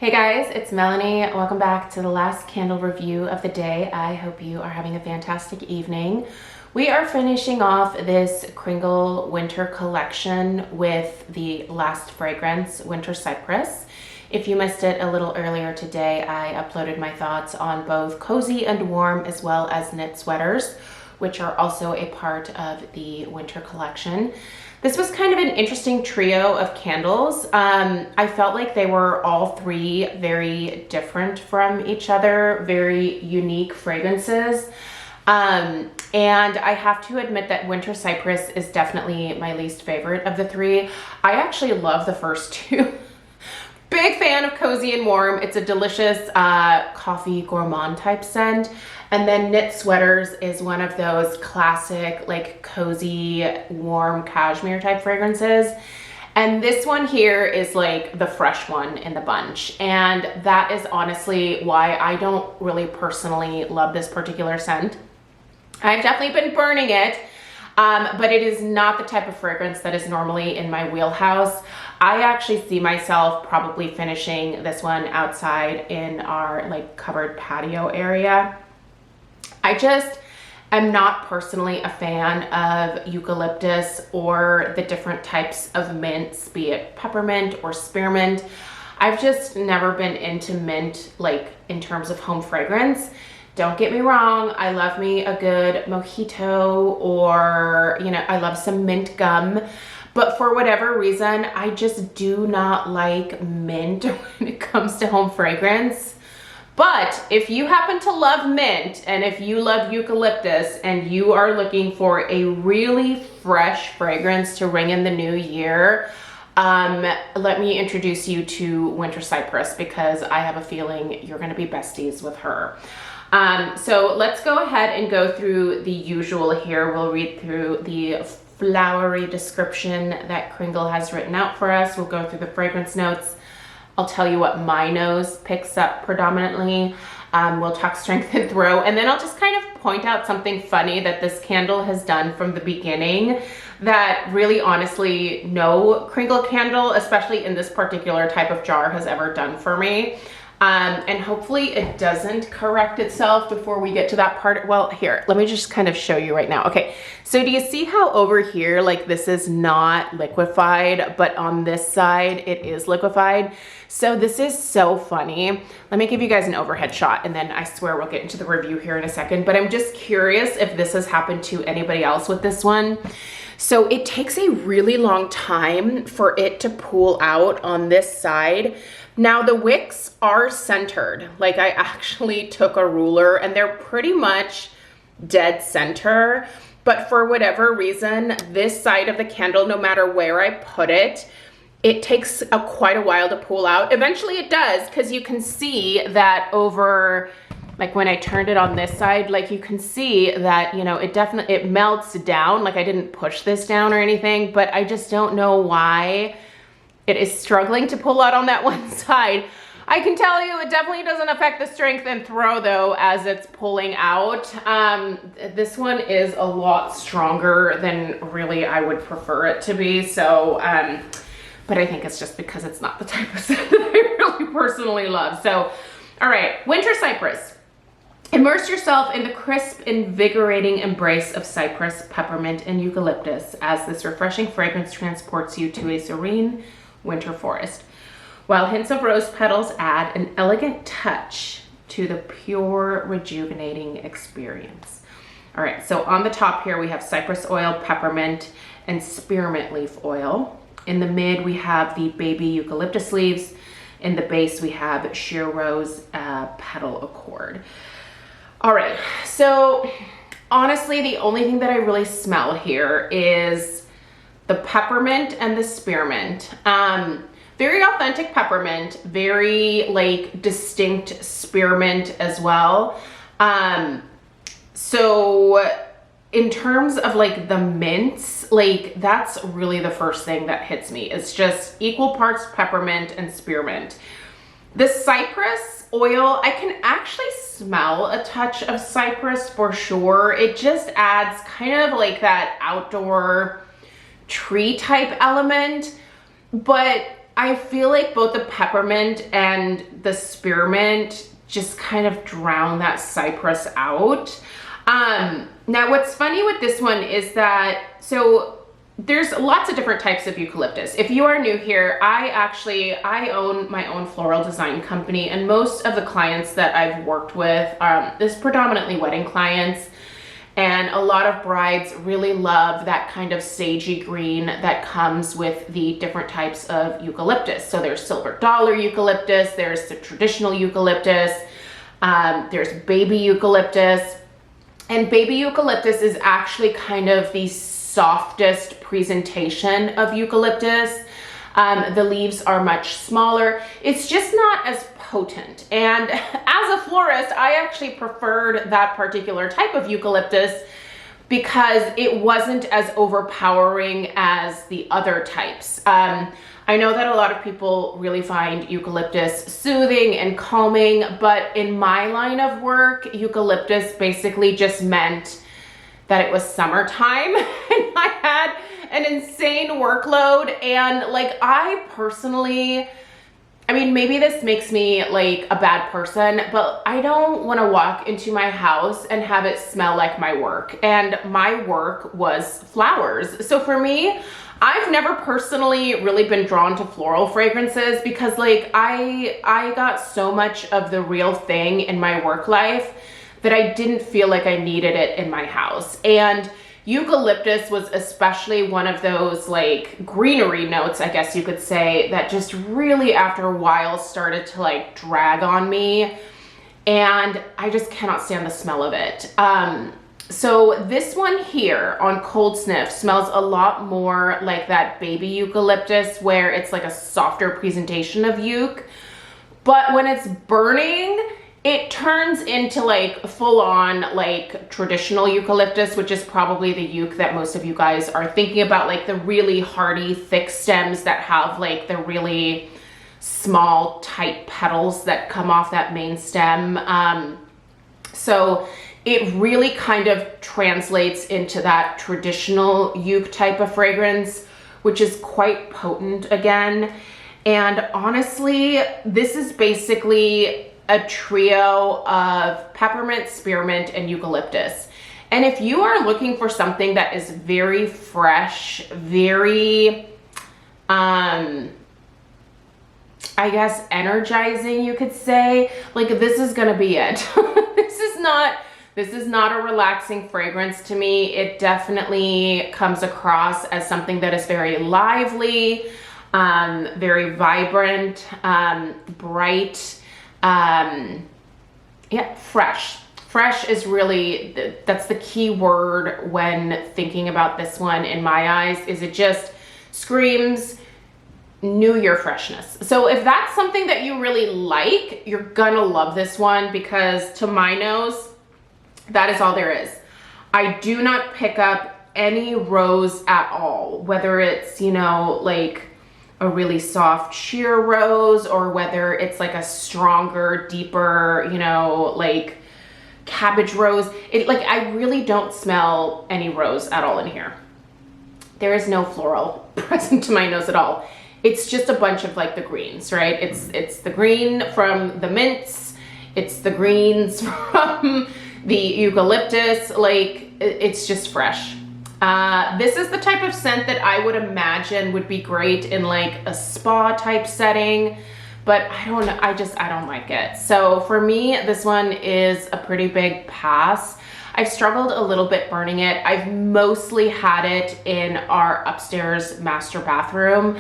Hey guys, it's Melanie. Welcome back to the last candle review of the day. I hope you are having a fantastic evening. We are finishing off this Kringle winter collection with the last fragrance, Winter Cypress. If you missed it a little earlier today, I uploaded my thoughts on both cozy and warm as well as knit sweaters, which are also a part of the winter collection. This was kind of an interesting trio of candles. I felt like they were all three very different from each other, very unique fragrances. And I have to admit that Winter Cypress is definitely my least favorite of the three. I actually love the first two. Big fan of cozy and warm. It's a delicious coffee gourmand type scent. And then knit sweaters is one of those classic like cozy warm cashmere type fragrances. And this one here is like the fresh one in the bunch. And that is honestly why I don't really personally love this particular scent. I've definitely been burning it. But it is not the type of fragrance that is normally in my wheelhouse. I actually see myself probably finishing this one outside in our like covered patio area. I just am not personally a fan of eucalyptus or the different types of mints, be it peppermint or spearmint. I've just never been into mint like in terms of home fragrance. Don't get me wrong, I love me a good mojito or, you know, I love some mint gum. But for whatever reason, I just do not like mint when it comes to home fragrance. But if you happen to love mint and if you love eucalyptus and you are looking for a really fresh fragrance to ring in the new year, let me introduce you to Winter Cypress because I have a feeling you're gonna be besties with her. So let's go ahead and go through the usual here. We'll read through the flowery description that Kringle has written out for us. We'll go through the fragrance notes. I'll tell you what my nose picks up predominantly. We'll talk strength and throw, and then I'll just kind of point out something funny that this candle has done from the beginning that really honestly no Kringle candle, especially in this particular type of jar, has ever done for me. And hopefully it doesn't correct itself before we get to that part. Well, here, let me just kind of show you right now. Okay, so do you see how over here, like this is not liquefied, but on this side, it is liquefied? So this is so funny. Let me give you guys an overhead shot and then I swear we'll get into the review here in a second, but I'm just curious if this has happened to anybody else with this one. So it takes a really long time for it to pull out on this side. Now the wicks are centered. Like I actually took a ruler and they're pretty much dead center. But for whatever reason, this side of the candle, no matter where I put it, it takes quite a while to pull out. Eventually it does, because you can see that over, like when I turned it on this side, like you can see that, you know, it melts down. Like I didn't push this down or anything, but I just don't know why it is struggling to pull out on that one side. I can tell you it definitely doesn't affect the strength and throw though as it's pulling out. This one is a lot stronger than really I would prefer it to be. So, but I think it's just because it's not the type of scent that I really personally love. So, all right, Winter Cypress. Immerse yourself in the crisp, invigorating embrace of cypress, peppermint, and eucalyptus as this refreshing fragrance transports you to a serene winter forest, while hints of rose petals add an elegant touch to the pure, rejuvenating experience. All right, so on the top here, we have cypress oil, peppermint, and spearmint leaf oil. In the mid, we have the baby eucalyptus leaves. In the base, we have sheer rose petal accord. All right, so honestly, the only thing that I really smell here is the peppermint and the spearmint. Very authentic peppermint, very like distinct spearmint as well. So in terms of like the mints, like that's really the first thing that hits me. It's just equal parts peppermint and spearmint. The cypress oil, I can actually smell a touch of cypress for sure. It just adds kind of like that outdoor tree type element, but I feel like both the peppermint and the spearmint just kind of drown that cypress out. Now what's funny with this one is that, so there's lots of different types of eucalyptus. If you are new here, I own my own floral design company, and most of the clients that I've worked with is predominantly wedding clients. And a lot of brides really love that kind of sagey green that comes with the different types of eucalyptus. So there's silver dollar eucalyptus, there's the traditional eucalyptus, there's baby eucalyptus. And baby eucalyptus is actually kind of the softest presentation of eucalyptus. The leaves are much smaller. It's just not as potent. And as a florist, I actually preferred that particular type of eucalyptus because it wasn't as overpowering as the other types. I know that a lot of people really find eucalyptus soothing and calming, but in my line of work, eucalyptus basically just meant that it was summertime and I had an insane workload. And like, I personally, I mean, maybe this makes me like a bad person, but I don't want to walk into my house and have it smell like my work. And my work was flowers. So for me, I've never personally really been drawn to floral fragrances because like I got so much of the real thing in my work life that I didn't feel like I needed it in my house. And eucalyptus was especially one of those like greenery notes, I guess you could say, that just really after a while started to like drag on me. And I just cannot stand the smell of it. So this one here on Cold Sniff smells a lot more like that baby eucalyptus where it's like a softer presentation of euc. But when it's burning, it turns into like full-on like traditional eucalyptus, which is probably the euc that most of you guys are thinking about, like the really hardy thick stems that have like the really small tight petals that come off that main stem. So it really kind of translates into that traditional euc type of fragrance, which is quite potent again. And honestly, this is basically a trio of peppermint, spearmint, and eucalyptus. And if you are looking for something that is very fresh, very, I guess energizing, you could say, like this is gonna be it. This is not a relaxing fragrance to me. It definitely comes across as something that is very lively, very vibrant, bright, yeah, fresh. Fresh is really, that's the key word when thinking about this one in my eyes, is it just screams New Year freshness. So if that's something that you really like, you're gonna love this one because to my nose, that is all there is. I do not pick up any rose at all, whether it's, you know, like a really soft sheer rose or whether it's like a stronger, deeper, you know, like cabbage rose. It like, I really don't smell any rose at all in here. There is no floral present to my nose at all. It's just a bunch of like the greens, right? It's the green from the mints. It's the greens from the eucalyptus. Like it's just fresh. This is the type of scent that I would imagine would be great in like a spa type setting, but I don't know, I don't like it. So for me, this one is a pretty big pass. I've struggled a little bit burning it. I've mostly had it in our upstairs master bathroom,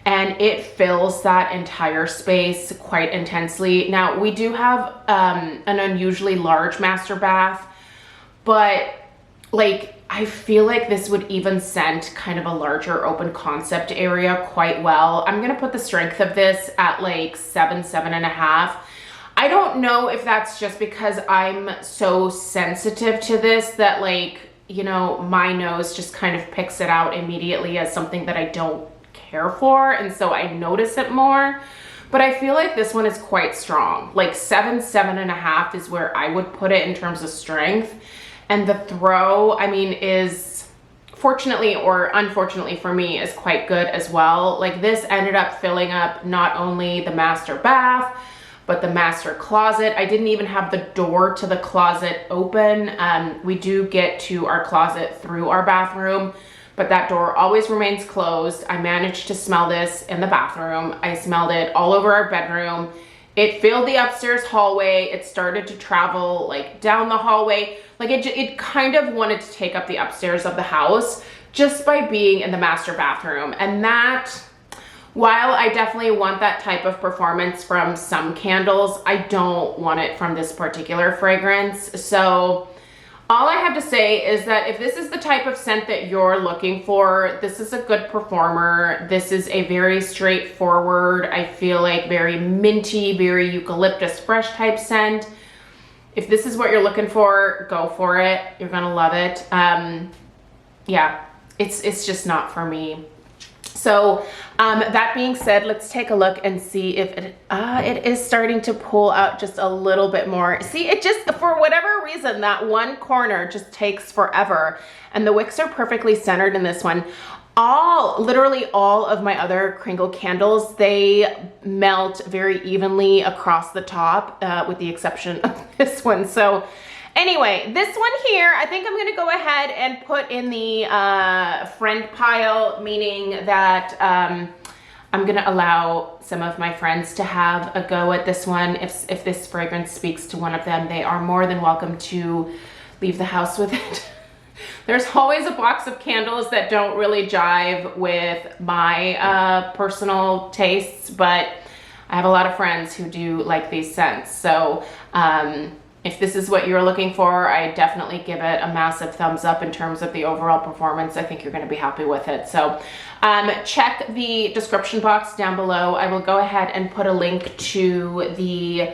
and it fills that entire space quite intensely. Now, we do have an unusually large master bath, but like, I feel like this would even scent kind of a larger open concept area quite well. I'm gonna put the strength of this at like 7.5. I don't know if that's just because I'm so sensitive to this that like, you know, my nose just kind of picks it out immediately as something that I don't care for, and so I notice it more. But I feel like this one is quite strong. Like 7.5 is where I would put it in terms of strength. And the throw, I mean, is fortunately or unfortunately for me, is quite good as well. Like, this ended up filling up not only the master bath, but the master closet. I didn't even have the door to the closet open. We do get to our closet through our bathroom, but that door always remains closed. I managed to smell this in the bathroom. I smelled it all over our bedroom. It filled the upstairs hallway. It started to travel like down the hallway. Like it kind of wanted to take up the upstairs of the house just by being in the master bathroom. And that, while I definitely want that type of performance from some candles, I don't want it from this particular fragrance. So all I have to say is that if this is the type of scent that you're looking for, this is a good performer. This is a very straightforward, I feel like very minty, very eucalyptus fresh type scent. If this is what you're looking for, go for it. You're gonna love it. Yeah, it's just not for me. So that being said, let's take a look and see if it is starting to pull out just a little bit more. See, it just, for whatever reason, that one corner just takes forever. And the wicks are perfectly centered in this one. Literally all of my other Kringle candles, they melt very evenly across the top, with the exception of this one. So anyway, this one here, I think I'm gonna go ahead and put in the friend pile, meaning that I'm gonna allow some of my friends to have a go at this one. If this fragrance speaks to one of them, they are more than welcome to leave the house with it. There's always a box of candles that don't really jive with my personal tastes, but I have a lot of friends who do like these scents. So if this is what you're looking for, I definitely give it a massive thumbs up in terms of the overall performance. I think you're gonna be happy with it. So check the description box down below. I will go ahead and put a link to the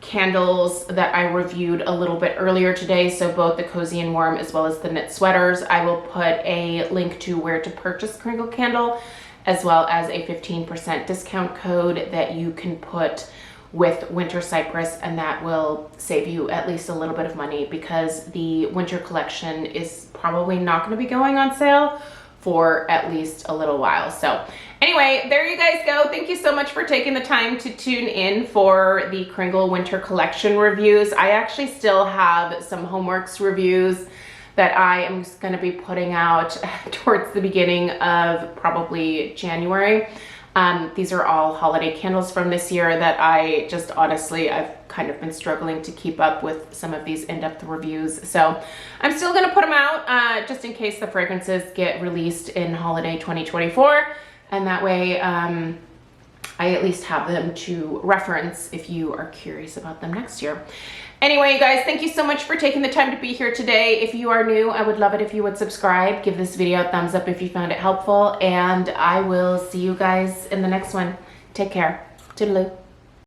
candles that I reviewed a little bit earlier today. So both the Cozy and Warm as well as the knit sweaters. I will put a link to where to purchase Kringle Candle, as well as a 15% discount code that you can put with Winter Cypress, and that will save you at least a little bit of money, because the winter collection is probably not going to be going on sale for at least a little while. So anyway, there you guys go. Thank you so much for taking the time to tune in for the Kringle winter collection reviews. I actually still have some Homeworx reviews that I am just going to be putting out towards the beginning of probably January. These are all holiday candles from this year that I just honestly, I've kind of been struggling to keep up with some of these in-depth reviews. So I'm still gonna put them out just in case the fragrances get released in holiday 2024. And that way I at least have them to reference if you are curious about them next year. Anyway, you guys, thank you so much for taking the time to be here today. If you are new, I would love it if you would subscribe. Give this video a thumbs up if you found it helpful, and I will see you guys in the next one. Take care. Toodaloo.